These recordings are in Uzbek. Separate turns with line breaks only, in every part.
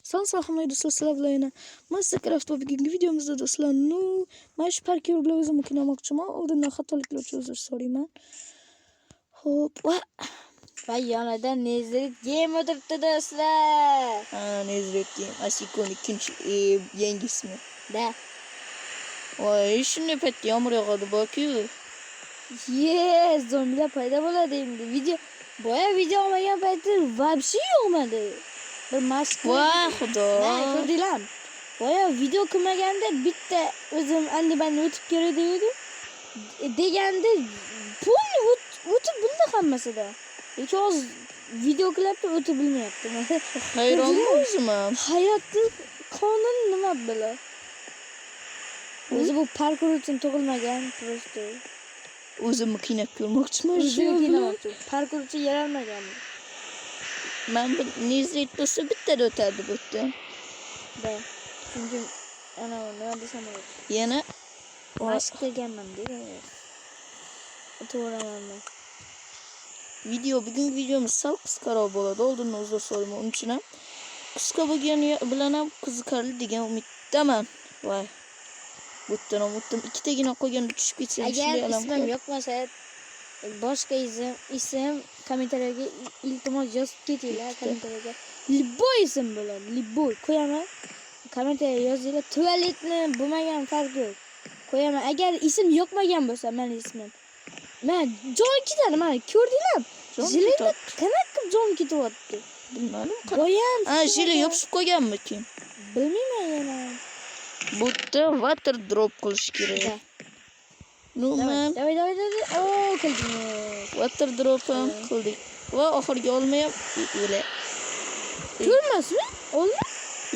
Sağ dostlar, sizlar bilan yana Mastercraft va bugungi videomizda do'stlar, mana shu parkur bilan o'zim o'ynamoqchiman. Oldindan xatoliklar uchun uzr so'rayman. Xo'p,
va yonida Nezrit game o'tiribdi do'stlar.
Nezrit game, Asikon ikkinchi yangi ismi.
Da.
Voy, shunday paytda yomg'ir yog'adi boku.
Zombilar paydo bo'ladi endi. Boya video olmagan paytda vobshe yo'qmadi. Bir mashq.
Voy xudo.
Ko'rdinglar? Boya video qilmaganda bitta o'zim andibanni o'tib kerak dedim. Deganda pulni o'tib bildi hammasida. Lekin hozir video qilibdi o'tib bilmayapti.
Hayronman o'zim ham.
Hayotni qonuni nima bilan? O'zi bu parkur uchun tug'ilmagan просто.
O'zimni qiynab ko'rmoqchiman.
Parkur uchun yaralmagan.
Men bu Nezrit bo'lsa bittada o'tadi bu yerda.
Da. Chunki ana nima desam bo'ladi.
Yana
mashq qilganman deydi. To'g'rimanmi?
Bugungi videomiz sal qisqaroq bo'ladi. Oldindan uzr so'rayman. Uning uchun ham qisqa bo'lgani bilan ham qiziqarli degan umiddaman. Voy. Bu yerdan o'tdim. Ikkitagina qolganda tushib ketsam
shunday alam. Agar ismim yo'qmasa, boshqa ism kommentariyaga iltimos yozib ketinglar kommentariyaga. Libboy ism bo'ladi. Libboy qo'yaman. Kommentariyaga yozinglar. Tualetni bo'lmagan farqi yo'q. Qo'yaman. Agar ism yo'qmagan bo'lsa, meni ismim. Men jon ketadi, mana ko'rdinglar? Jilini qanaqa jon ketyapti?
Bilmadim.
Qo'yam.
Jili yopishib qo'yganmikin?
Bilmayman yana.
Bu yerda water drop qilish kerak. Men
Davay. Qildingiz.
Water drop ham qildik. Va oxirgi olma ham o'la.
Ko'rmasmi? Olma?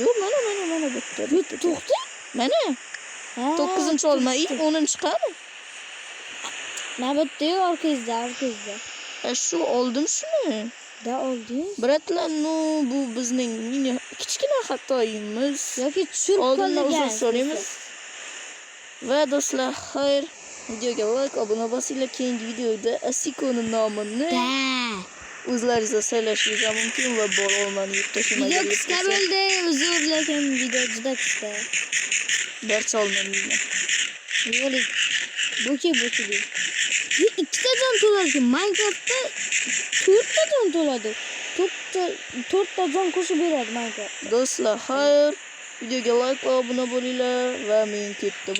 Yo'q, mana bu yerda.
To'xta.
Mana. 9-olma, 10-chi qani?
Mana bu yerda orqangizda.
Shu oldim shuni.
Da oldingiz.
Bratlar, bu bizning kichkina xatoyimiz.
Yoki tushirib
Oldindan
qolgan.
uzr so'raymiz. Va do'stlar, xayr. Videoga like, obuna bosinglar. Keyingi videoda Asikoning nomini o'zlaringiz saylashingiz mumkin va bor olmani yeb tashlamaydi.
Video qisqa bo'ldi, uzr, lekin video juda qisqa.
Barcha olmani.
Yo'q. Bo'ki. Ikkita jon to'ladi. Minecraftda 4ta jon to'ladi. 4ta jon qo'shib beradi Minecraft.
Do'stlar, xayr. Videoga like va obuna bo'linglar va men ketdim.